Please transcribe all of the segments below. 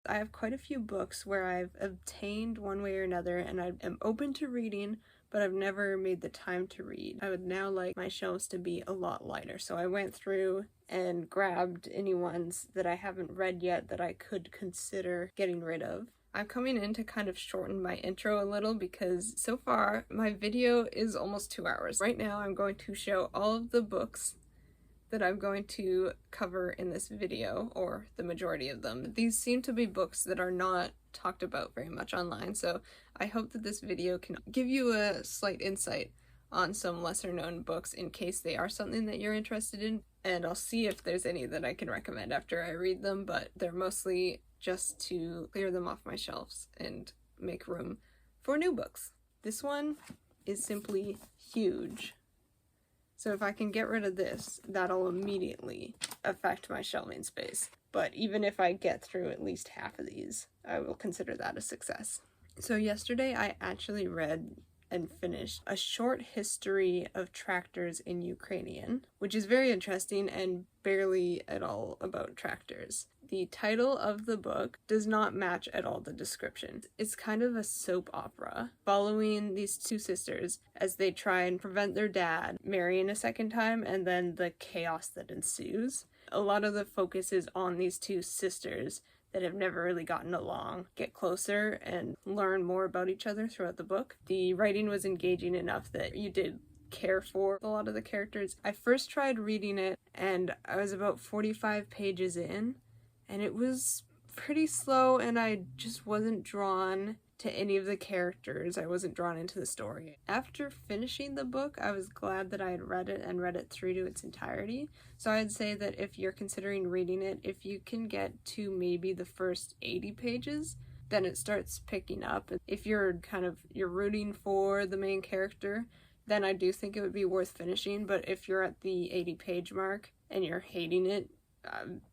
I have quite a few books where I've obtained one way or another and I am open to reading, but I've never made the time to read. I would now like my shelves to be a lot lighter, so I went through and grabbed any ones that I haven't read yet that I could consider getting rid of. I'm coming in to kind of shorten my intro a little because so far my video is almost 2 hours. Right now I'm going to show all of the books that I'm going to cover in this video, or the majority of them. These seem to be books that are not talked about very much online, so I hope that this video can give you a slight insight on some lesser known books in case they are something that you're interested in, and I'll see if there's any that I can recommend after I read them, but they're mostly just to clear them off my shelves and make room for new books. This one is simply huge. So if I can get rid of this, that'll immediately affect my shelving space. But even if I get through at least half of these, I will consider that a success. So yesterday I actually read and finished A Short History of Tractors in Ukrainian, which is very interesting and barely at all about tractors. The title of the book does not match at all the description. It's kind of a soap opera following these two sisters as they try and prevent their dad marrying a second time and then the chaos that ensues. A lot of the focus is on these two sisters that have never really gotten along, get closer and learn more about each other throughout the book. The writing was engaging enough that you did care for a lot of the characters. I first tried reading it and I was about 45 pages in, and it was pretty slow and I just wasn't drawn to any of the characters. I wasn't drawn into the story. After finishing the book, I was glad that I had read it and read it through to its entirety. So I'd say that if you're considering reading it, if you can get to maybe the first 80 pages, then it starts picking up. If you're rooting for the main character, then I do think it would be worth finishing. But if you're at the 80-page mark and you're hating it,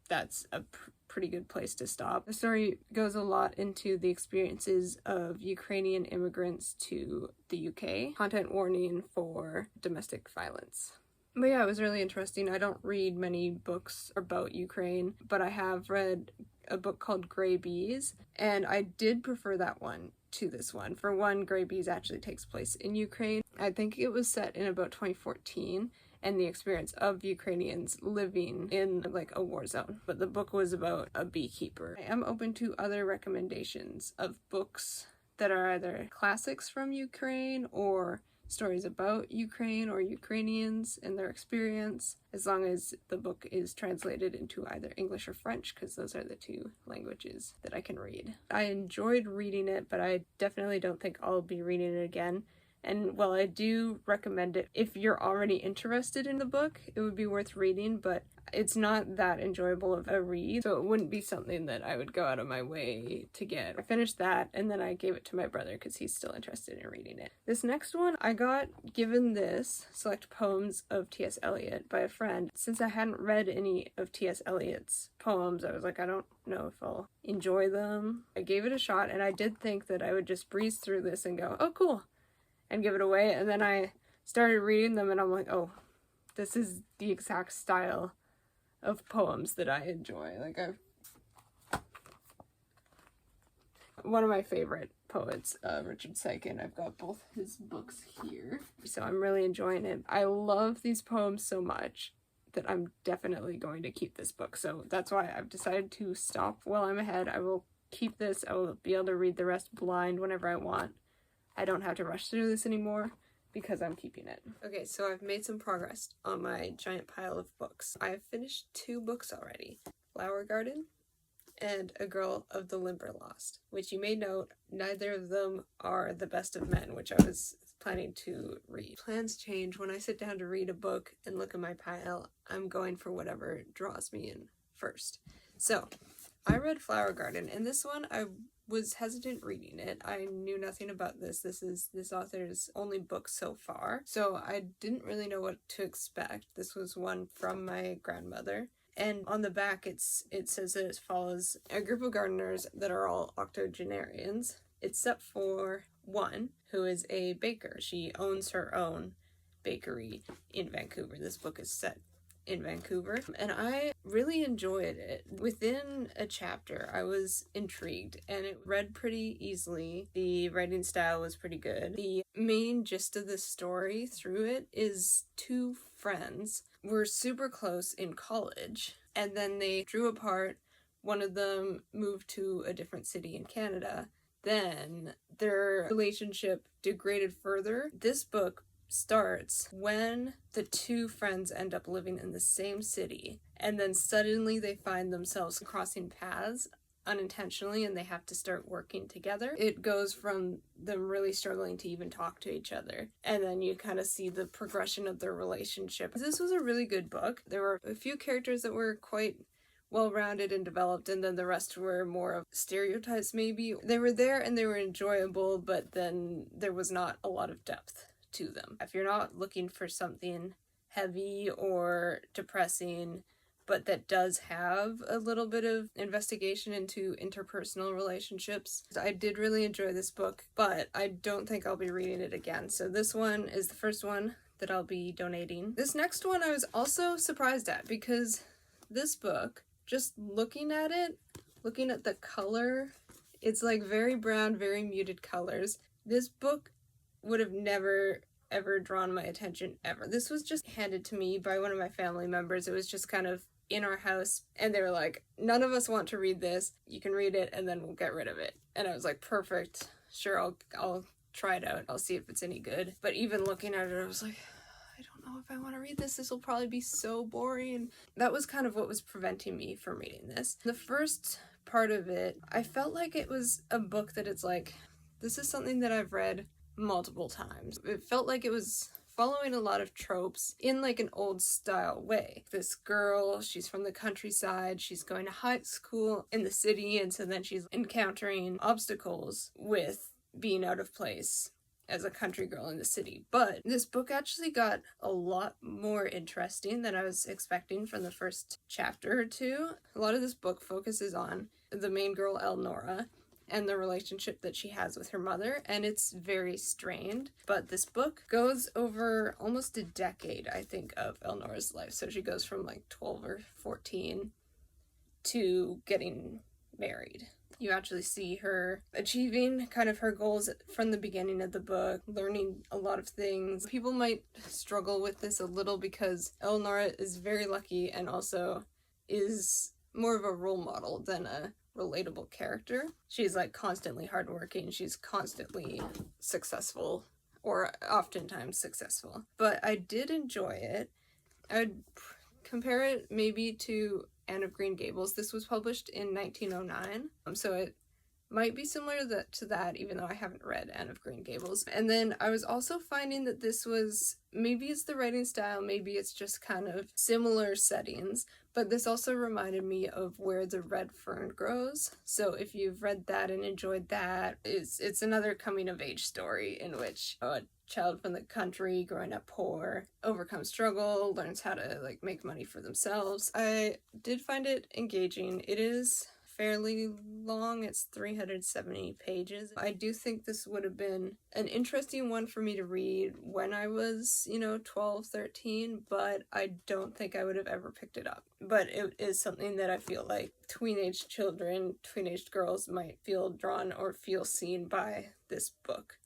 that's a pretty good place to stop. The story goes a lot into the experiences of Ukrainian immigrants to the UK. Content warning for domestic violence. But yeah, it was really interesting. I don't read many books about Ukraine, but I have read a book called Grey Bees, and I did prefer that one to this one. For one, Grey Bees actually takes place in Ukraine. I think it was set in about 2014, and the experience of Ukrainians living in like a war zone. But the book was about a beekeeper. I am open to other recommendations of books that are either classics from Ukraine or stories about Ukraine or Ukrainians and their experience, as long as the book is translated into either English or French, because those are the two languages that I can read. I enjoyed reading it, but I definitely don't think I'll be reading it again. And while I do recommend it, if you're already interested in the book, it would be worth reading, but it's not that enjoyable of a read, so it wouldn't be something that I would go out of my way to get. I finished that, and then I gave it to my brother because he's still interested in reading it. This next one, I got given this, Select Poems of T.S. Eliot, by a friend. Since I hadn't read any of T.S. Eliot's poems, I was like, I don't know if I'll enjoy them. I gave it a shot, and I did think that I would just breeze through this and go, oh, cool, and give it away. And then I started reading them and I'm like, oh, this is the exact style of poems that I enjoy. Like, one of my favorite poets, Richard Sykin. I've got both his books here, so I'm really enjoying it. I love these poems so much that I'm definitely going to keep this book, so that's why I've decided to stop while I'm ahead. I will keep this. I will be able to read the rest blind whenever I want. I don't have to rush through this anymore because I'm keeping it. Okay, so I've made some progress on my giant pile of books. I've finished 2 books already. Flower Garden and A Girl of the Limberlost, which you may note, neither of them are the best of men, which I was planning to read. Plans change. When I sit down to read a book and look at my pile, I'm going for whatever draws me in first. So, I read Flower Garden, and this one I was hesitant reading it. I knew nothing about this. This is this author's only book so far, so I didn't really know what to expect. This was one from my grandmother, and on the back it says that it follows a group of gardeners that are all octogenarians, except for one who is a baker. She owns her own bakery in Vancouver. This book is set in Vancouver, and I really enjoyed it. Within a chapter, I was intrigued, and it read pretty easily. The writing style was pretty good. The main gist of the story through it is two friends were super close in college, and then they drew apart. One of them moved to a different city in Canada. Then their relationship degraded further. This book starts when the two friends end up living in the same city, and then suddenly they find themselves crossing paths unintentionally, and they have to start working together. It goes from them really struggling to even talk to each other, and then you kind of see the progression of their relationship. This was a really good book. There were a few characters that were quite well-rounded and developed, and then the rest were more of stereotypes maybe. They were there and they were enjoyable, but then there was not a lot of depth to them. If you're not looking for something heavy or depressing, but that does have a little bit of investigation into interpersonal relationships, I did really enjoy this book, but I don't think I'll be reading it again. So this one is the first one that I'll be donating. This next one I was also surprised at, because this book, just looking at it, looking at the color, it's like very brown, very muted colors. This book would have never ever drawn my attention ever. This was just handed to me by one of my family members. It was just kind of in our house, and they were like, none of us want to read this. You can read it and then we'll get rid of it. And I was like, perfect. Sure, I'll try it out. I'll see if it's any good. But even looking at it, I was like, I don't know if I want to read this. This will probably be so boring. That was kind of what was preventing me from reading this. The first part of it, I felt like it was a book that it's like, this is something that I've read multiple times. It felt like it was following a lot of tropes in like an old style way. This girl, she's from the countryside, she's going to high school in the city, and so then she's encountering obstacles with being out of place as a country girl in the city. But this book actually got a lot more interesting than I was expecting from the first chapter or two. A lot of this book focuses on the main girl, Elnora, and the relationship that she has with her mother, and it's very strained. But this book goes over almost a decade, I think, of Elnora's life. So she goes from like 12 or 14 to getting married. You actually see her achieving kind of her goals from the beginning of the book, learning a lot of things. People might struggle with this a little because Elnora is very lucky and also is more of a role model than a relatable character. She's like constantly hardworking, she's constantly successful, or oftentimes successful. But I did enjoy it. I would compare it maybe to Anne of Green Gables. This was published in 1909, so it might be similar to that, even though I haven't read Anne of Green Gables. And then I was also finding that this was, maybe it's the writing style, maybe it's just kind of similar settings, but this also reminded me of Where the Red Fern Grows. So if you've read that and enjoyed that, it's another coming of age story in which a child from the country growing up poor overcomes struggle, learns how to like make money for themselves. I did find it engaging. It is fairly long. It's 370 pages. I do think this would have been an interesting one for me to read when I was, 12, 13, but I don't think I would have ever picked it up. But it is something that I feel like teenage girls might feel drawn or feel seen by this book.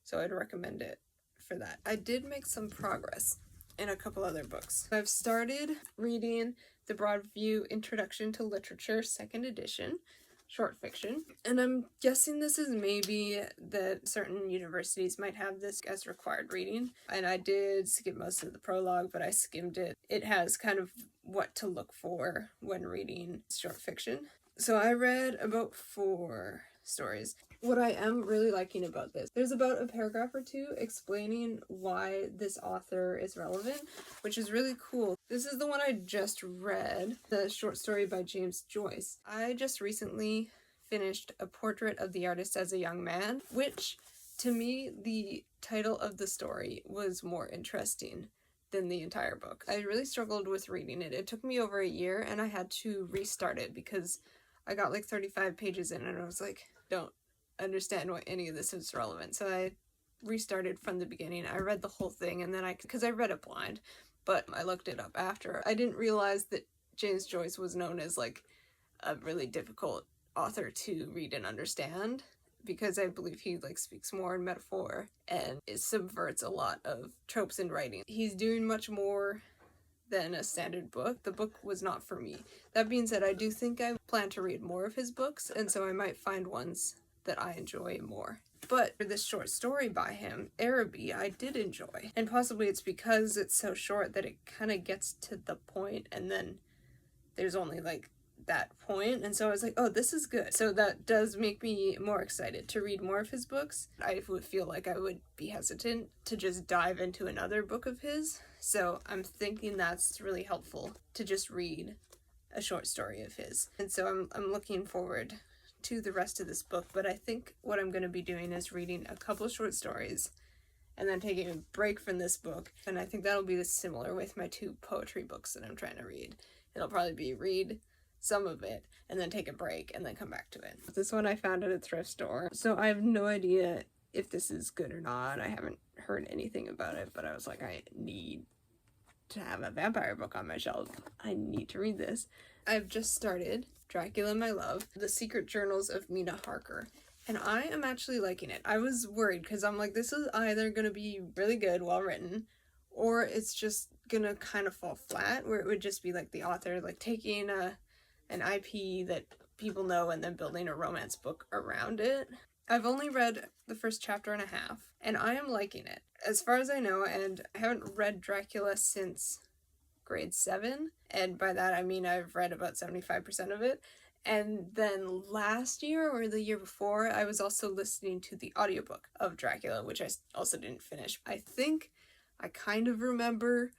So I'd recommend it for that. I did make some progress in a couple other books. I've started reading the Broadview Introduction to Literature, 2nd edition, short fiction. And I'm guessing this is maybe that certain universities might have this as required reading. And I did skip most of the prologue, but I skimmed it. It has kind of what to look for when reading short fiction. So I read about 4 stories. What I am really liking about this, there's about a paragraph or 2 explaining why this author is relevant, which is really cool. This is the one I just read, the short story by James Joyce. I just recently finished A Portrait of the Artist as a Young Man, which to me, the title of the story was more interesting than the entire book. I really struggled with reading it. It took me over a year and I had to restart it because I got like 35 pages in and I was like, don't understand why any of this is relevant. So I restarted from the beginning. I read the whole thing and then because I read it blind, but I looked it up after. I didn't realize that James Joyce was known as like a really difficult author to read and understand, because I believe he like speaks more in metaphor and it subverts a lot of tropes in writing. He's doing much more than a standard book. The book was not for me. That being said, I do think I plan to read more of his books, and so I might find ones that I enjoy more. But for this short story by him, Araby, I did enjoy. And possibly it's because it's so short that it kind of gets to the point, and then there's only like that point, and so I was like, oh, this is good. So that does make me more excited to read more of his books. I would feel like I would be hesitant to just dive into another book of his, so I'm thinking that's really helpful to just read a short story of his. And so I'm looking forward to the rest of this book, but I think what I'm going to be doing is reading a couple short stories and then taking a break from this book, and I think that'll be similar with my 2 poetry books that I'm trying to read. It'll probably be read some of it and then take a break and then come back to it. This one I found at a thrift store, so I have no idea if this is good or not. I haven't heard anything about it, but I was like, I need to have a vampire book on my shelf. I need to read this. I've just started Dracula, My Love, The Secret Journals of Mina Harker, and I am actually liking it. I was worried because I'm like, this is either going to be really good, well written, or it's just gonna kind of fall flat, where it would just be like the author like taking an IP that people know and then building a romance book around it. I've only read the first chapter and a half, and I am liking it, as far as I know, and I haven't read Dracula since grade 7, and by that I mean I've read about 75% of it. And then last year or the year before, I was also listening to the audiobook of Dracula, which I also didn't finish. I think I kind of remember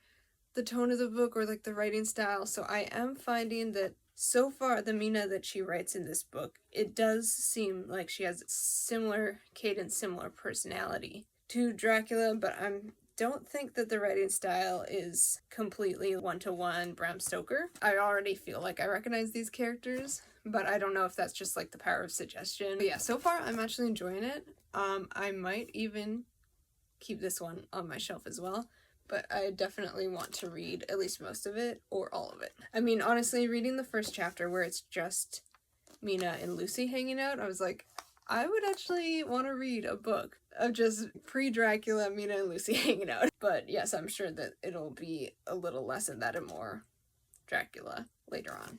the tone of the book or like the writing style, so I am finding that so far the Mina that she writes in this book, it does seem like she has similar cadence, similar personality to Dracula, but I don't think that the writing style is completely one-to-one Bram Stoker. I already feel like I recognize these characters, but I don't know if that's just like the power of suggestion. But yeah, so far I'm actually enjoying it. I might even keep this one on my shelf as well, but I definitely want to read at least most of it or all of it. I mean, honestly, reading the first chapter where it's just Mina and Lucy hanging out, I was like, I would actually want to read a book of just pre-Dracula Mina and Lucy hanging out. But yes, I'm sure that it'll be a little less of that and more Dracula later on.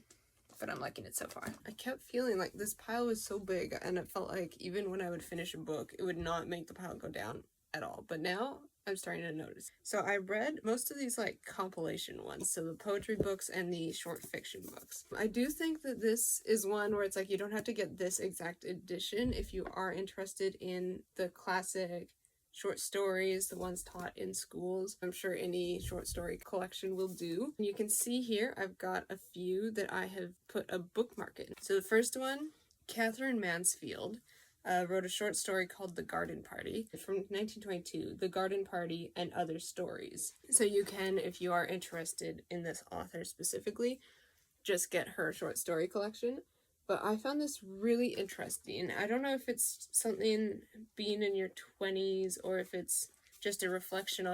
But I'm liking it so far. I kept feeling like this pile was so big, and it felt like even when I would finish a book, it would not make the pile go down at all. But now I'm starting to notice. So I read most of these like compilation ones, so the poetry books and the short fiction books. I do think that this is one where it's like you don't have to get this exact edition if you are interested in the classic short stories, the ones taught in schools. I'm sure any short story collection will do. You can see here I've got a few that I have put a bookmark in. So the first one, Catherine Mansfield, wrote a short story called The Garden Party from 1922, The Garden Party and Other Stories. So you can, if you are interested in this author specifically, just get her short story collection. But I found this really interesting. I don't know if it's something being in your 20s or if it's just a reflection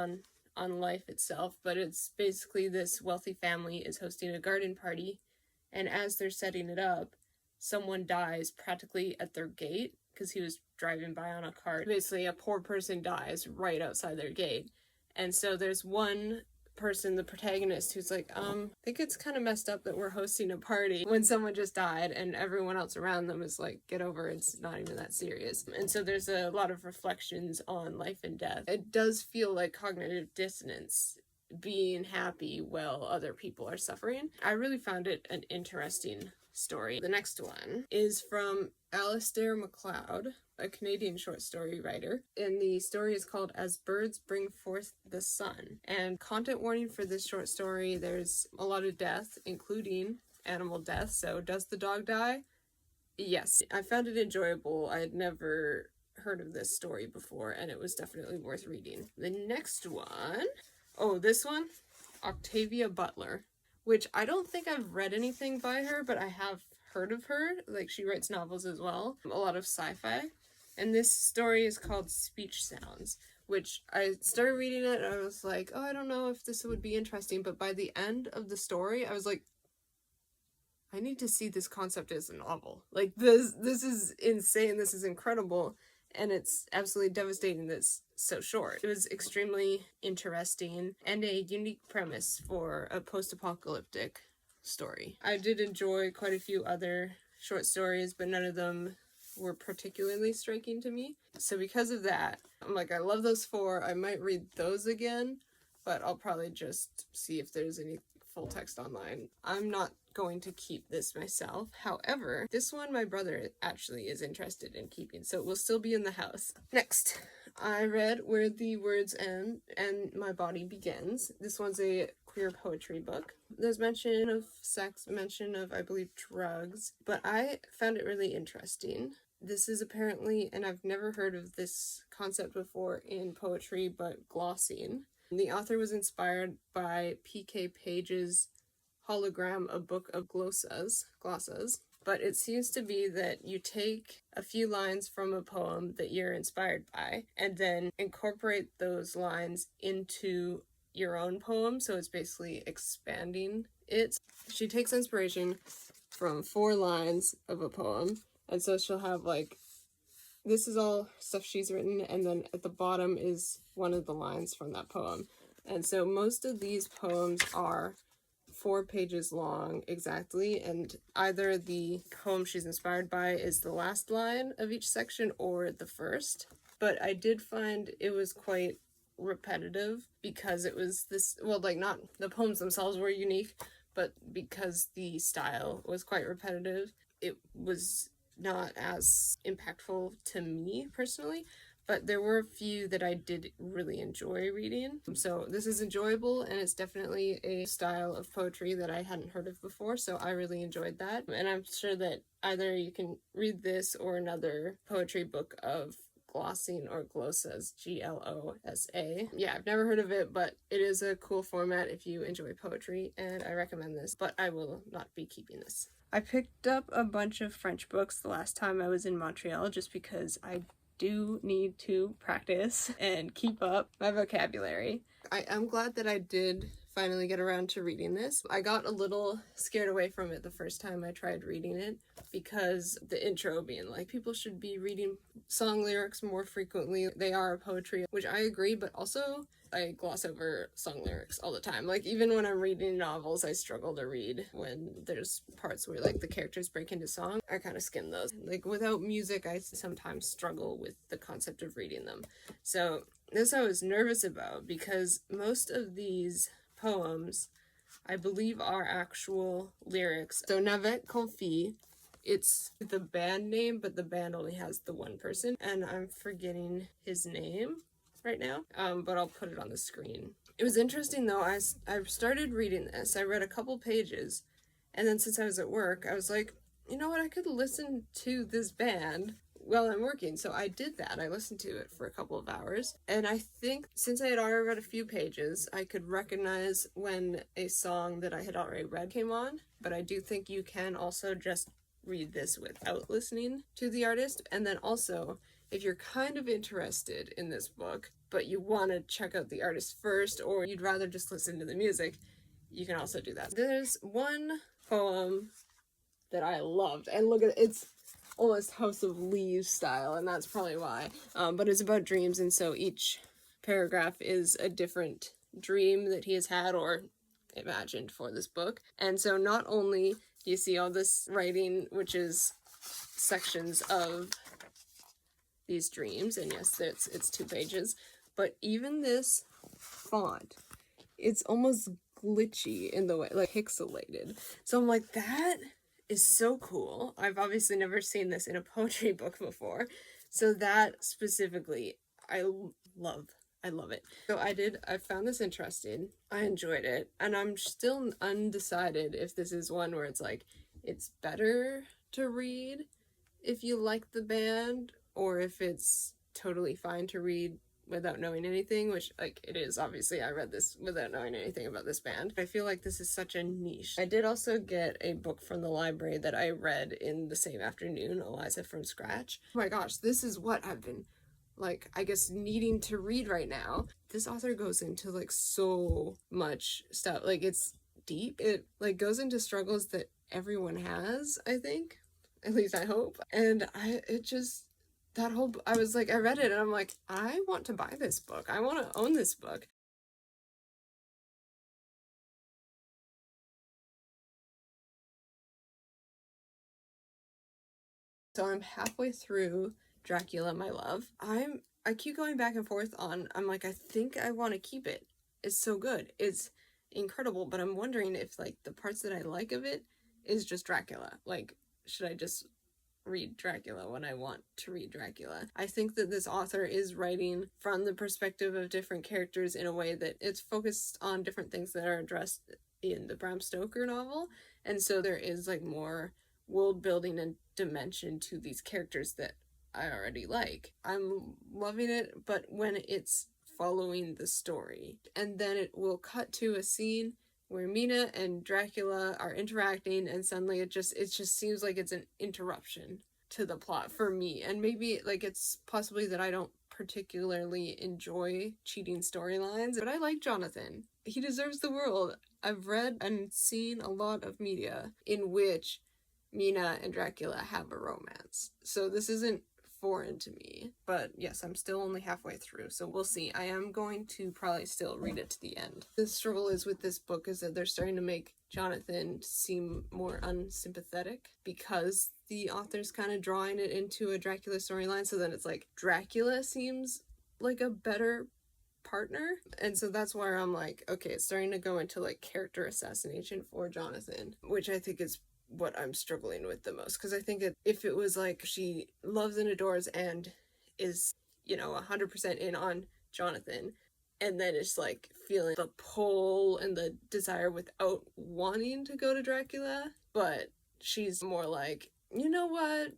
on life itself, but it's basically this wealthy family is hosting a garden party, and as they're setting it up, someone dies practically at their gate because he was driving by on a cart. Basically, a poor person dies right outside their gate. And so there's one person, the protagonist, who's like, I think it's kind of messed up that we're hosting a party when someone just died, and everyone else around them is like, get over it, it's not even that serious. And so there's a lot of reflections on life and death. It does feel like cognitive dissonance, being happy while other people are suffering. I really found it an interesting story. The next one is from Alistair MacLeod, a Canadian short story writer, and the story is called As Birds Bring Forth the Sun. And content warning for this short story, there's a lot of death, including animal death. So does the dog die? Yes. I found it enjoyable. I had never heard of this story before, and it was definitely worth reading. The next one, this one, Octavia Butler, which I don't think I've read anything by her, but I have heard of her. Like, she writes novels as well, a lot of sci-fi. And this story is called Speech Sounds, which I started reading it and I was like, oh, I don't know if this would be interesting, but by the end of the story, I was like, I need to see this concept as a novel. Like, this is insane, this is incredible, and it's absolutely devastating that it's so short. It was extremely interesting and a unique premise for a post-apocalyptic story. I did enjoy quite a few other short stories, but none of them were particularly striking to me. So because of that, I'm like, I love those 4. I might read those again, but I'll probably just see if there's any full text online. I'm not going to keep this myself. However, this one my brother actually is interested in keeping, so it will still be in the house. Next, I read Where the Words End and My Body Begins. This one's a queer poetry book. There's mention of sex, mention of, I believe, drugs, but I found it really interesting. This is apparently, and I've never heard of this concept before in poetry, but glossing. The author was inspired by P.K. Page's Hologram, a book of glosas, but it seems to be that you take a few lines from a poem that you're inspired by and then incorporate those lines into your own poem, so it's basically expanding it. She takes inspiration from 4 lines of a poem, and so she'll have like, this is all stuff she's written, and then at the bottom is one of the lines from that poem. And so most of these poems are 4 pages long exactly, and either the poem she's inspired by is the last line of each section or the first. But I did find it was quite repetitive because it was this, well, like, not the poems themselves were unique, but because the style was quite repetitive, it was not as impactful to me personally, but there were a few that I did really enjoy reading. So this is enjoyable, and it's definitely a style of poetry that I hadn't heard of before, so I really enjoyed that. And I'm sure that either you can read this or another poetry book of glossing or glosas, Glosa. Yeah, I've never heard of it, but it is a cool format if you enjoy poetry, and I recommend this, but I will not be keeping this. I picked up a bunch of French books the last time I was in Montreal just because I do need to practice and keep up my vocabulary. I'm glad that I did finally get around to reading this. I got a little scared away from it the first time I tried reading it because the intro being like, people should be reading song lyrics more frequently. They are poetry, which I agree, but also I gloss over song lyrics all the time. Like, even when I'm reading novels, I struggle to read when there's parts where, like, the characters break into song. I kind of skim those. Like, without music, I sometimes struggle with the concept of reading them. So this I was nervous about because most of these poems, I believe, are actual lyrics. So Navet Confit, it's the band name, but the band only has the one person, and I'm forgetting his name right now, but I'll put it on the screen. It was interesting though. I started reading this. I read a couple pages, and then since I was at work, I was like, you know what, I could listen to this band while I'm working. So I did that. I listened to it for a couple of hours, and I think since I had already read a few pages, I could recognize when a song that I had already read came on. But I do think you can also just read this without listening to the artist. And then also, if you're kind of interested in this book, but you want to check out the artist first, or you'd rather just listen to the music, you can also do that. There's one poem that I loved, and look at it, it's almost House of Leaves style, and that's probably why. But it's about dreams, and so each paragraph is a different dream that he has had or imagined for this book. And so not only do you see all this writing, which is sections of these dreams, and yes, it's 2 pages, but even this font, it's almost glitchy in the way, like pixelated. So I'm like, that is so cool. I've obviously never seen this in a poetry book before, so that specifically I love it. So I found this interesting, I enjoyed it, and I'm still undecided if this is one where it's like, it's better to read if you like the band, or if it's totally fine to read without knowing anything, which, like, it is. Obviously, I read this without knowing anything about this band. I feel like this is such a niche. I did also get a book from the library that I read in the same afternoon, Eliza from Scratch. Oh my gosh, this is what I've been like, I guess, needing to read right now. This author goes into, like, so much stuff. Like, it's deep. It, like, goes into struggles that everyone has, I think. At least I hope. And I was like, I read it and I'm like, I want to buy this book. I want to own this book. So I'm halfway through Dracula, My Love. I keep going back and forth on, I'm like, I think I want to keep it. It's so good. It's incredible, but I'm wondering if, like, the parts that I like of it is just Dracula. Like, should I just read Dracula when I want to read Dracula? I think that this author is writing from the perspective of different characters in a way that it's focused on different things that are addressed in the Bram Stoker novel, and so there is, like, more world building and dimension to these characters that I already like. I'm loving it, but when it's following the story, and then it will cut to a scene where Mina and Dracula are interacting, and suddenly it just seems like it's an interruption to the plot for me. And maybe, like, it's possibly that I don't particularly enjoy cheating storylines, but I like Jonathan. He deserves the world. I've read and seen a lot of media in which Mina and Dracula have a romance, so this isn't foreign to me. But yes, I'm still only halfway through, so we'll see. I am going to probably still read it to the end. The struggle is with this book is that they're starting to make Jonathan seem more unsympathetic because the author's kind of drawing it into a Dracula storyline, so then it's like Dracula seems like a better partner, and so that's where I'm like, okay, it's starting to go into, like, character assassination for Jonathan, which I think is what I'm struggling with the most, because I think if it was like she loves and adores and is, 100% in on Jonathan, and then it's like feeling the pull and the desire without wanting to go to Dracula, but she's more like, you know what,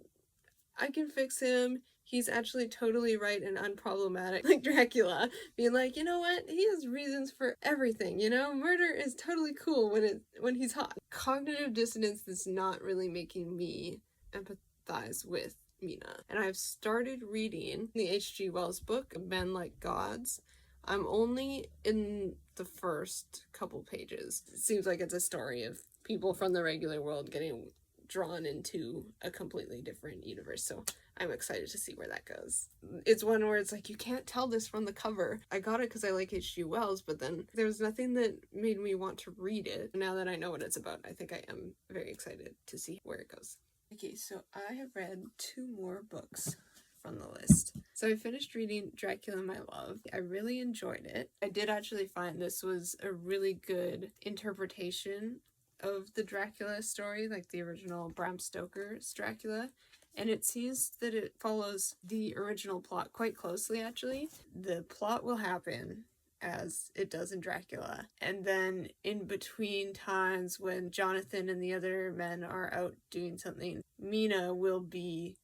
I can fix him. He's actually totally right and unproblematic, like Dracula, being like, you know what, he has reasons for everything, murder is totally cool when he's hot. Cognitive dissonance that's not really making me empathize with Mina. And I've started reading the H.G. Wells book, Men Like Gods. I'm only in the first couple pages. It seems like it's a story of people from the regular world getting drawn into a completely different universe, so I'm excited to see where that goes. It's one where it's like, you can't tell this from the cover. I got it because I like H.G. Wells, but then there was nothing that made me want to read it. Now that I know what it's about, I think I am very excited to see where it goes. Okay, so I have read 2 more books from the list. So I finished reading Dracula, My Love. I really enjoyed it. I did actually find this was a really good interpretation of the Dracula story, like the original Bram Stoker's Dracula, and it seems that it follows the original plot quite closely, actually. The plot will happen as it does in Dracula, and then in between times when Jonathan and the other men are out doing something, Mina will be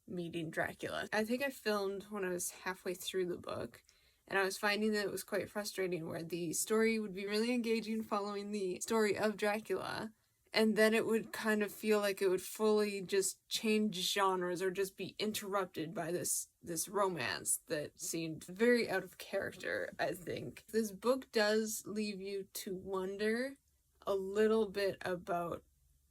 meeting Dracula. I think I filmed when I was halfway through the book, and I was finding that it was quite frustrating where the story would be really engaging following the story of Dracula, and then it would kind of feel like it would fully just change genres or just be interrupted by this romance that seemed very out of character, I think. This book does leave you to wonder a little bit about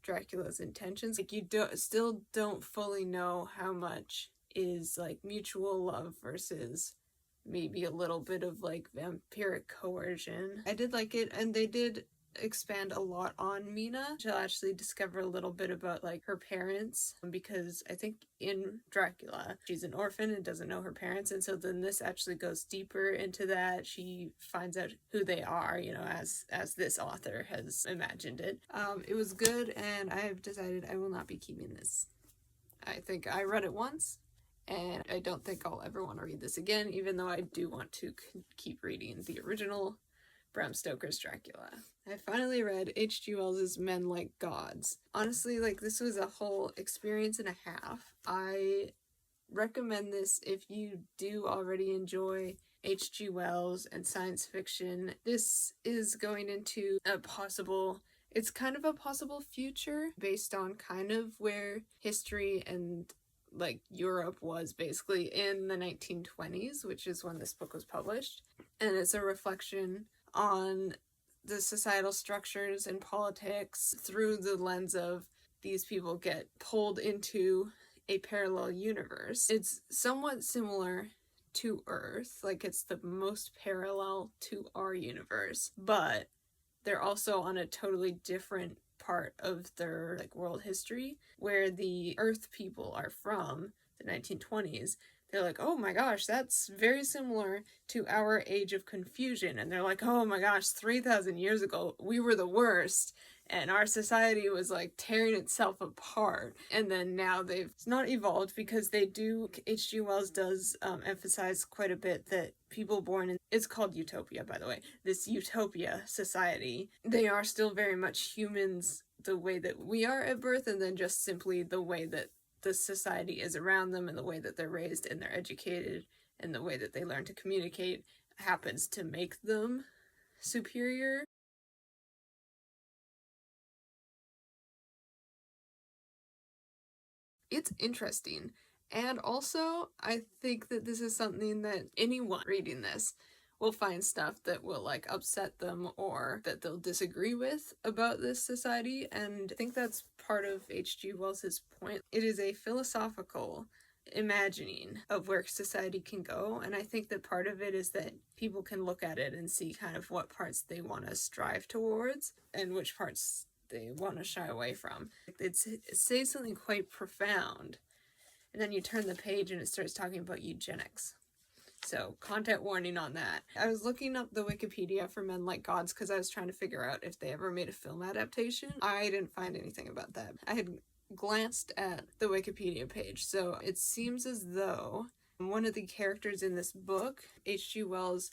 Dracula's intentions. Like, you still don't fully know how much is, like, mutual love versus maybe a little bit of, like, vampiric coercion. I did like it, and they did expand a lot on Mina. She'll actually discover a little bit about, like, her parents, because I think in Dracula she's an orphan and doesn't know her parents, and so then this actually goes deeper into that. She finds out who they are, as this author has imagined it. It was good, and I have decided I will not be keeping this. I think I read it once, and I don't think I'll ever want to read this again, even though I do want to keep reading the original Bram Stoker's Dracula. I finally read H.G. Wells' Men Like Gods. Honestly, like, this was a whole experience and a half. I recommend this if you do already enjoy H.G. Wells and science fiction. This is going into it's kind of a possible future based on kind of where history and like Europe was basically in the 1920s, which is when this book was published. And it's a reflection on the societal structures and politics through the lens of these people get pulled into a parallel universe. It's somewhat similar to Earth, like it's the most parallel to our universe, but they're also on a totally different part of their like world history, where the Earth people are from the 1920s. They're like, oh my gosh, that's very similar to our age of confusion. And they're like, oh my gosh, 3,000 years ago, we were the worst. And our society was like tearing itself apart. And then now they've not evolved, because they do, H.G. Wells does emphasize quite a bit that people born in, it's called Utopia, by the way, this Utopia society, they are still very much humans the way that we are at birth, and then just simply the way that the society is around them and the way that they're raised and they're educated and the way that they learn to communicate happens to make them superior. It's interesting. And also, I think that this is something that anyone reading this will find stuff that will like upset them or that they'll disagree with about this society, and I think that's part of H.G. Wells's point. It is a philosophical imagining of where society can go, and I think that part of it is that people can look at it and see kind of what parts they want to strive towards and which parts they want to shy away from. It says something quite profound, and then you turn the page and it starts talking about eugenics. So, content warning on that. I was looking up the Wikipedia for Men Like Gods because I was trying to figure out if they ever made a film adaptation. I didn't find anything about that. I had glanced at the Wikipedia page, so it seems as though one of the characters in this book, H.G. Wells,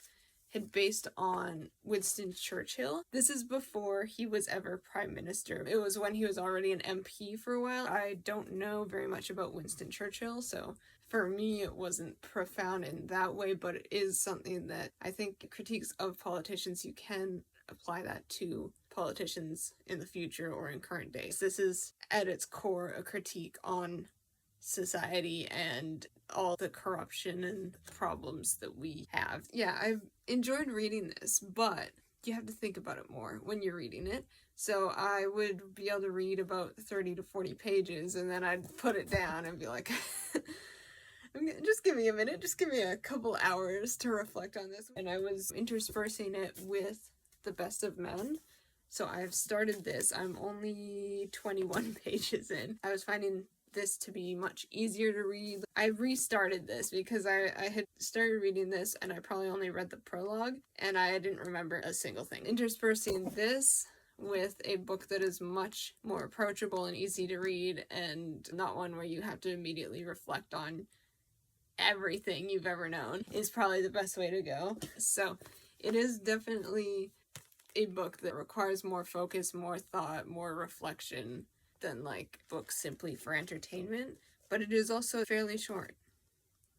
had based on Winston Churchill. This is before he was ever Prime Minister. It was when he was already an MP for a while. I don't know very much about Winston Churchill, so for me it wasn't profound in that way, but it is something that I think critiques of politicians, you can apply that to politicians in the future or in current days. This is at its core a critique on society and all the corruption and problems that we have. Yeah, I've enjoyed reading this, but you have to think about it more when you're reading it. So I would be able to read about 30 to 40 pages and then I'd put it down and be like, just give me a minute, just give me a couple hours to reflect on this. And I was interspersing it with The Best of Men. So I've started this. I'm only 21 pages in. I was finding this to be much easier to read. I restarted this because I had started reading this and I probably only read the prologue and I didn't remember a single thing. Interspersing this with a book that is much more approachable and easy to read and not one where you have to immediately reflect on everything you've ever known is probably the best way to go. So it is definitely a book that requires more focus, more thought, more reflection than like books simply for entertainment, but it is also fairly short.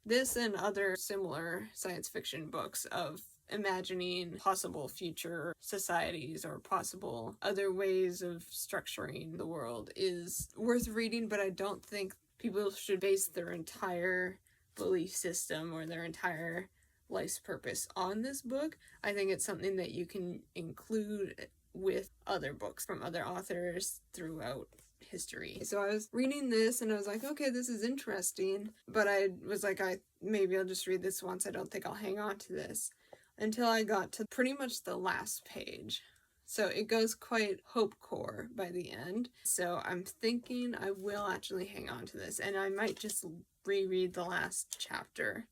This and other similar science fiction books of imagining possible future societies or possible other ways of structuring the world is worth reading, but I don't think people should base their entire belief system or their entire life's purpose on this book. I think it's something that you can include with other books from other authors throughout history. So I was reading this and I was like, okay, this is interesting, but I was like, maybe I'll just read this once. I don't think I'll hang on to this until I got to pretty much the last page. So it goes quite hope-core by the end. So I'm thinking I will actually hang on to this, and I might just reread the last chapter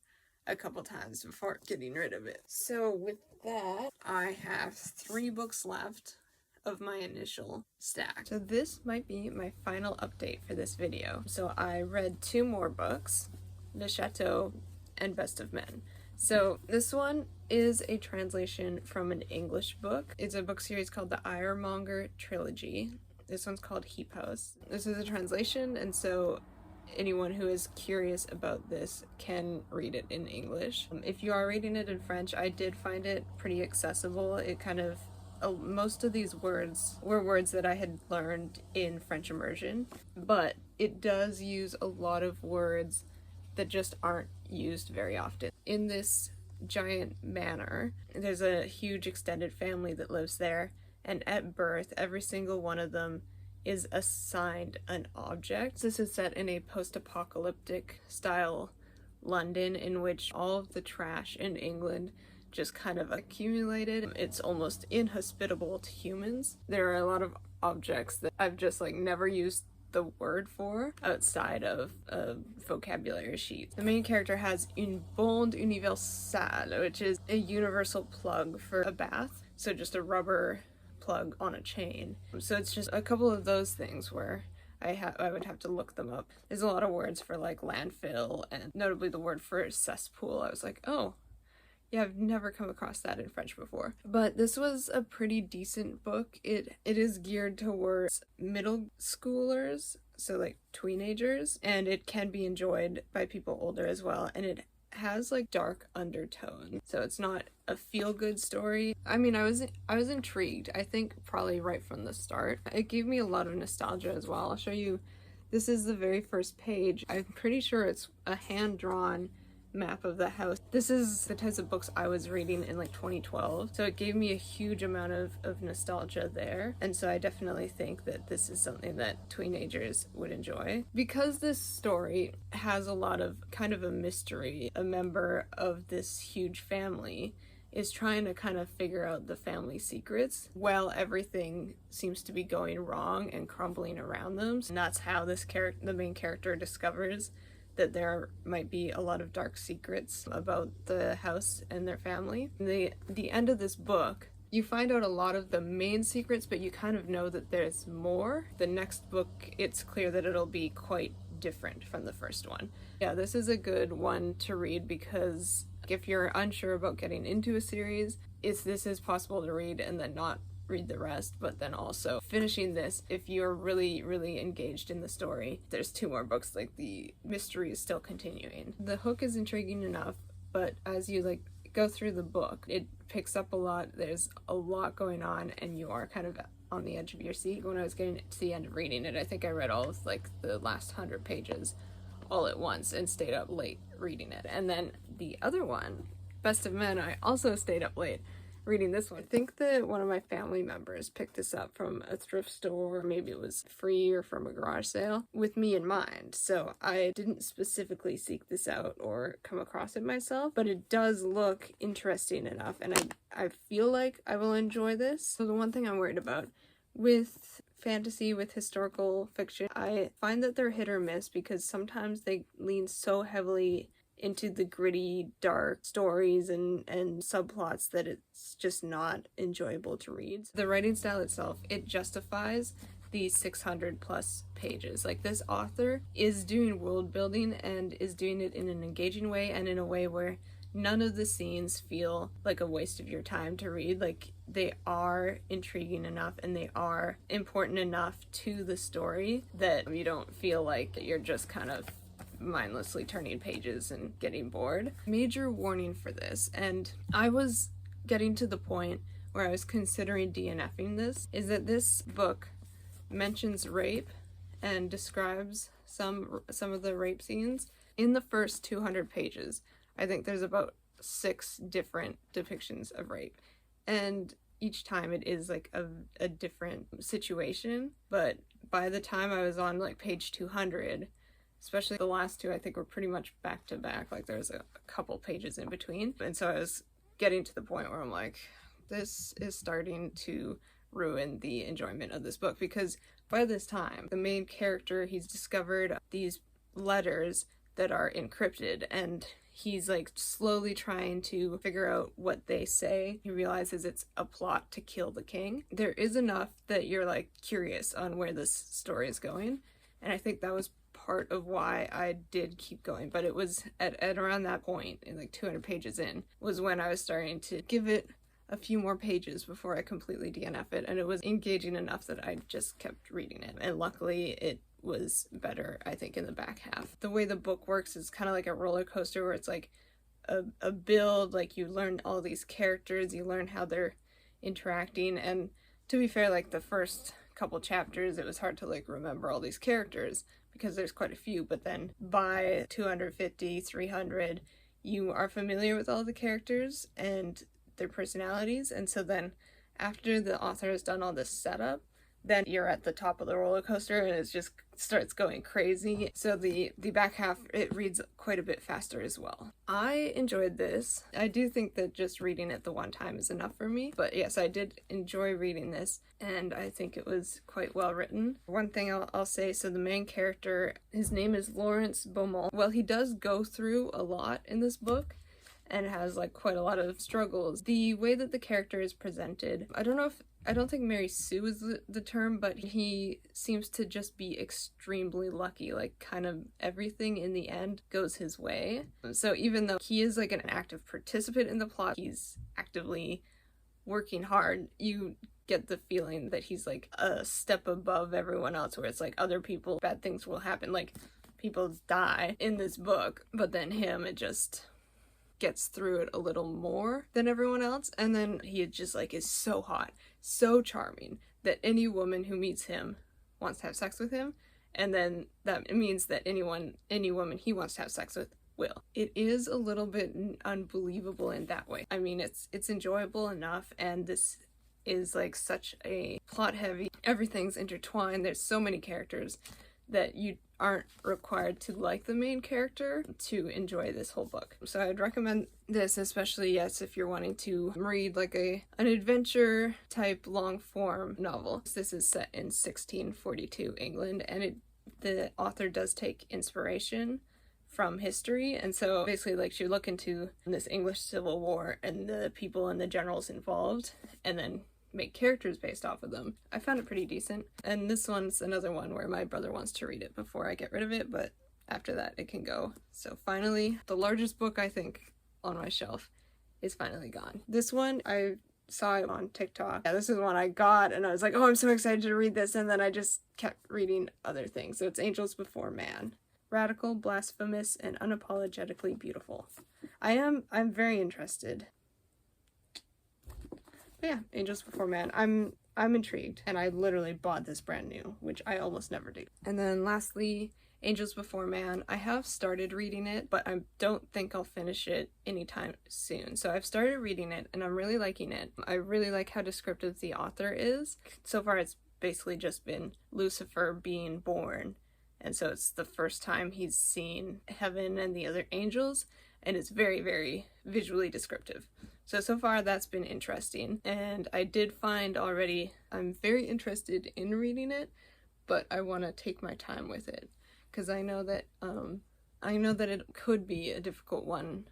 a couple times before getting rid of it. So with that, I have 3 books left of my initial stack. So this might be my final update for this video. So I read 2 more books, Le Chateau and Best of Men. So this one is a translation from an English book. It's a book series called the Ironmonger Trilogy. This one's called Heap House. This is a translation, and so anyone who is curious about this can read it in English. If you are reading it in French, I did find it pretty accessible. It kind of most of these words were words that I had learned in French immersion, but it does use a lot of words that just aren't used very often. In this giant manor, there's a huge extended family that lives there, and at birth, every single one of them is assigned an object. This is set in a post-apocalyptic style London in which all of the trash in England just kind of accumulated. It's almost inhospitable to humans. There are a lot of objects that I've just like never used the word for outside of a vocabulary sheet. The main character has une bonde universelle, which is a universal plug for a bath. So just a rubber plug on a chain. So it's just a couple of those things where I would have to look them up. There's a lot of words for like landfill, and notably the word for cesspool. I was like, oh, yeah, I've never come across that in French before. But this was a pretty decent book. It is geared towards middle schoolers, so like teenagers, and it can be enjoyed by people older as well, and it has like dark undertones. So it's not a feel-good story. I mean, I was intrigued, I think probably right from the start. It gave me a lot of nostalgia as well. I'll show you. This is the very first page. I'm pretty sure it's a hand-drawn map of the house. This is the types of books I was reading in like 2012, so it gave me a huge amount of nostalgia there, and so I definitely think that this is something that teenagers would enjoy. Because this story has a lot of kind of a mystery, a member of this huge family is trying to kind of figure out the family secrets while everything seems to be going wrong and crumbling around them. And that's how the main character discovers that there might be a lot of dark secrets about the house and their family. The end of this book, you find out a lot of the main secrets, but you kind of know that there's more. The next book, it's clear that it'll be quite different from the first one. Yeah, this is a good one to read because if you're unsure about getting into a series, this is possible to read and then not read the rest, but then also finishing this, if you're really engaged in the story, there's 2 more books, like the mystery is still continuing. The hook is intriguing enough, but as you like go through the book, it picks up a lot. There's a lot going on and you are kind of on the edge of your seat. When I was getting to the end of reading it, I think I read all of like the last 100 pages all at once and stayed up late reading it. And then the other one, Best of Men, I also stayed up late reading this one. I think that one of my family members picked this up from a thrift store, or maybe it was free or from a garage sale, with me in mind. So I didn't specifically seek this out or come across it myself, but it does look interesting enough, and I feel like I will enjoy this. So the one thing I'm worried about with fantasy, with historical fiction, I find that they're hit or miss because sometimes they lean so heavily into the gritty, dark stories and subplots that it's just not enjoyable to read. The writing style itself, it justifies these 600 plus pages. Like, this author is doing world building and is doing it in an engaging way and in a way where none of the scenes feel like a waste of your time to read. Like, they are intriguing enough and they are important enough to the story that you don't feel like you're just kind of mindlessly turning pages and getting bored. Major warning for this, and I was getting to the point where I was considering DNFing this, is that this book mentions rape and describes some of the rape scenes in the first 200 pages. I think there's about 6 different depictions of rape, and each time it is like a different situation. But by the time I was on like page 200, especially the last 2, I think were pretty much back to back. Like, there was a couple pages in between. And so I was getting to the point where I'm like, this is starting to ruin the enjoyment of this book, because by this time, the main character, he's discovered these letters that are encrypted, and he's like slowly trying to figure out what they say. He realizes it's a plot to kill the king. There is enough that you're like curious on where this story is going, and I think that was part of why I did keep going. But it was at around that point, in like 200 pages in, was when I was starting to give it a few more pages before I completely DNF it, and it was engaging enough that I just kept reading it. And luckily it was better, I think, in the back half. The way the book works is kind of like a roller coaster, where it's like a build, like you learn all these characters, you learn how they're interacting. And to be fair, like the first couple chapters, it was hard to like remember all these characters because there's quite a few, but then by 250, 300, you are familiar with all the characters and their personalities, and so then after the author has done all this setup, then you're at the top of the roller coaster and it just starts going crazy. So the back half, it reads quite a bit faster as well. I enjoyed this. I do think that just reading it the one time is enough for me, but yes, I did enjoy reading this and I think it was quite well written. One thing I'll say, so the main character, his name is Lawrence Beaumont. Well, he does go through a lot in this book and has like quite a lot of struggles. The way that the character is presented, I don't think Mary Sue is the term, but he seems to just be extremely lucky. Like kind of everything in the end goes his way. So even though he is like an active participant in the plot, he's actively working hard, you get the feeling that he's like a step above everyone else, where it's like other people, bad things will happen. Like people die in this book, but then him, it just gets through it a little more than everyone else. And then he just like is so hot, so charming, that any woman who meets him wants to have sex with him, and then that means that any woman he wants to have sex with will. It is a little bit unbelievable in that way. I mean, it's enjoyable enough, and this is like such a plot heavy, everything's intertwined, there's so many characters that you aren't required to like the main character to enjoy this whole book. So I'd recommend this, especially, yes, if you're wanting to read like an adventure type long form novel. This is set in 1642 England, and the author does take inspiration from history, and so basically like she look into this English Civil War and the people and the generals involved, and then make characters based off of them. I found it pretty decent, and this one's another one where my brother wants to read it before I get rid of it, but after that it can go. So finally, the largest book I think on my shelf is finally gone. This one, I saw it on TikTok. Yeah, this is one I got and I was like, oh, I'm so excited to read this, and then I just kept reading other things. So it's Angels Before Man. Radical, blasphemous, and unapologetically beautiful. I'm very interested. But yeah, Angels Before Man. I'm intrigued, and I literally bought this brand new, which I almost never do. And then lastly, Angels Before Man. I have started reading it, but I don't think I'll finish it anytime soon. So I've started reading it, and I'm really liking it. I really like how descriptive the author is. So far, it's basically just been Lucifer being born, and so it's the first time he's seen heaven and the other angels, and it's very, very visually descriptive. So far that's been interesting, and I did find already I'm very interested in reading it, but I want to take my time with it, because I know that it could be a difficult one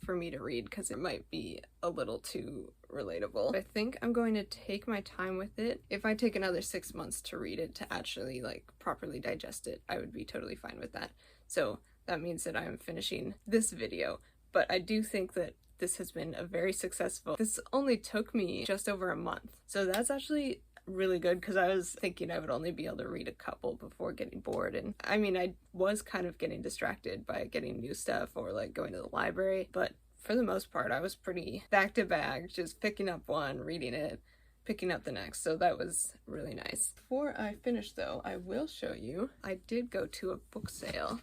for me to read, because it might be a little too relatable. I think I'm going to take my time with it. If I take another 6 months to read it to actually like properly digest it, I would be totally fine with that. So that means that I'm finishing this video, but I do think that this has been a very successful. This only took me just over a month. So that's actually really good, because I was thinking I would only be able to read a couple before getting bored. And I mean, I was kind of getting distracted by getting new stuff or like going to the library, but for the most part, I was pretty back to back, just picking up one, reading it, picking up the next. So that was really nice. Before I finish though, I will show you, I did go to a book sale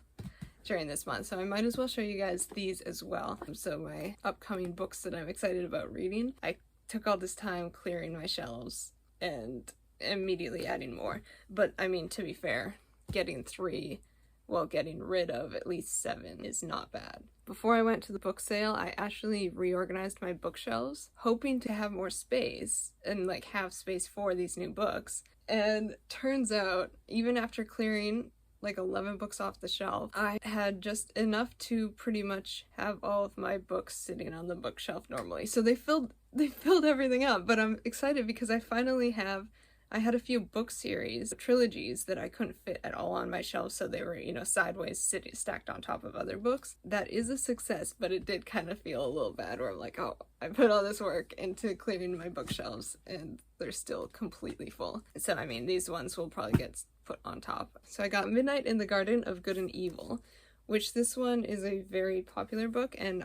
during this month, so I might as well show you guys these as well. So my upcoming books that I'm excited about reading, I took all this time clearing my shelves and immediately adding more. But I mean, to be fair, getting rid of at least 7 is not bad. Before I went to the book sale, I actually reorganized my bookshelves, hoping to have more space and like have space for these new books. And turns out, even after clearing like 11 books off the shelf, I had just enough to pretty much have all of my books sitting on the bookshelf normally. So they filled everything up, but I'm excited because I had a few book series, trilogies that I couldn't fit at all on my shelf, so they were, sideways stacked on top of other books. That is a success, but it did kind of feel a little bad where I'm like, oh, I put all this work into cleaning my bookshelves and they're still completely full. So, I mean, these ones will probably get put on top. So I got Midnight in the Garden of Good and Evil, which this one is a very popular book, and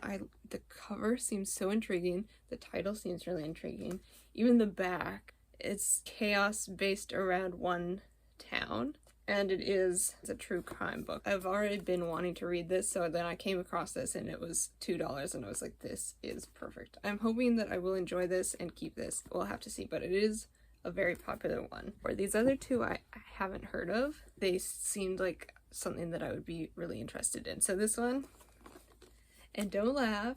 the cover seems so intriguing, the title seems really intriguing, even the back. It's chaos based around one town, and it's a true crime book. I've already been wanting to read this, so then I came across this and it was $2 and I was like, this is perfect. I'm hoping that I will enjoy this and keep this. We'll have to see, but it is a very popular one. For these other two I haven't heard of. They seemed like something that I would be really interested in. So this one, and don't laugh,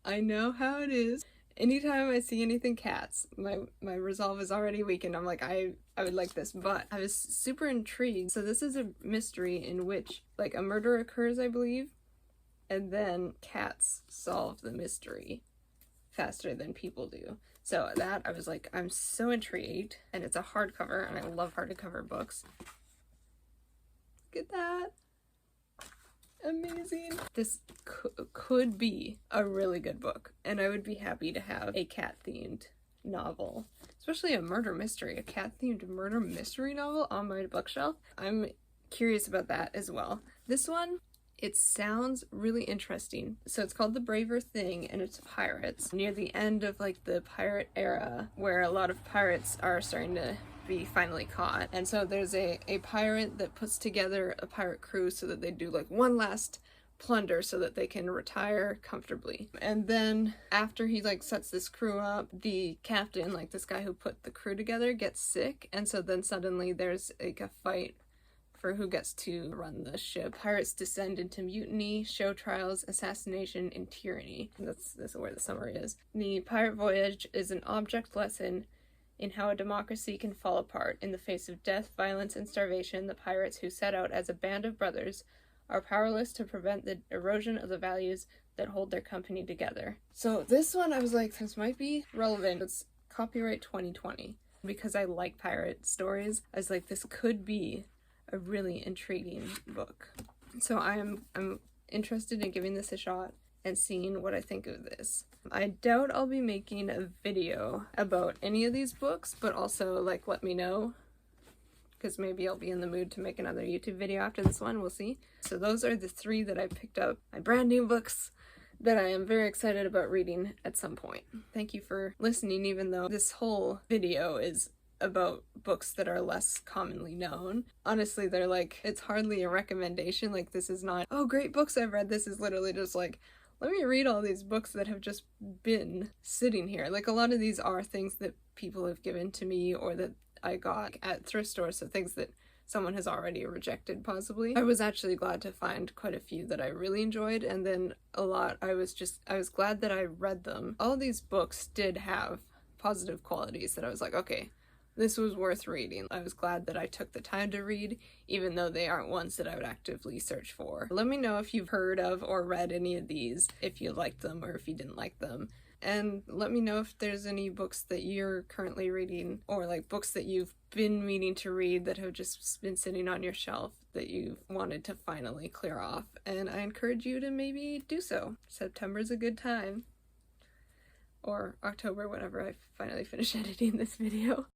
I know how it is. Anytime I see anything cats, my resolve is already weakened. I'm like, I would like this, but I was super intrigued. So this is a mystery in which, like, a murder occurs, I believe, and then cats solve the mystery faster than people do. So that, I was like, I'm so intrigued, and it's a hardcover, and I love hardcover books. Look at that. Amazing. This could be a really good book, and I would be happy to have a cat-themed novel, especially a murder mystery, a cat-themed murder mystery novel on my bookshelf. I'm curious about that as well. This one, it sounds really interesting. So it's called The Braver Thing, and it's pirates. Near the end of like the pirate era, where a lot of pirates are starting to be finally caught. And so there's a pirate that puts together a pirate crew so that they do like one last plunder so that they can retire comfortably. And then after he like sets this crew up, the captain, like this guy who put the crew together, gets sick, and so then suddenly there's like a fight for who gets to run the ship. Pirates descend into mutiny, show trials, assassination, and tyranny. That's where the summary is. The pirate voyage is an object lesson in how a democracy can fall apart. In the face of death, violence, and starvation, the pirates who set out as a band of brothers are powerless to prevent the erosion of the values that hold their company together. So this one, I was like, this might be relevant. It's copyright 2020. Because I like pirate stories, I was like, this could be a really intriguing book. So I'm interested in giving this a shot and seeing what I think of this. I doubt I'll be making a video about any of these books, but also like let me know, because maybe I'll be in the mood to make another YouTube video after this one, we'll see. So those are the 3 that I picked up, my brand new books that I am very excited about reading at some point. Thank you for listening, even though this whole video is about books that are less commonly known. Honestly, they're like, it's hardly a recommendation. Like, this is not, oh, great books I've read. This is literally just like, let me read all these books that have just been sitting here. Like, a lot of these are things that people have given to me or that I got at thrift stores, so things that someone has already rejected, possibly. I was actually glad to find quite a few that I really enjoyed, and then a lot I was glad that I read them. All of these books did have positive qualities that I was like, okay, this was worth reading. I was glad that I took the time to read, even though they aren't ones that I would actively search for. Let me know if you've heard of or read any of these, if you liked them or if you didn't like them. And let me know if there's any books that you're currently reading, or like books that you've been meaning to read that have just been sitting on your shelf that you wanted to finally clear off. And I encourage you to maybe do so. September's a good time. Or October, whenever I finally finish editing this video.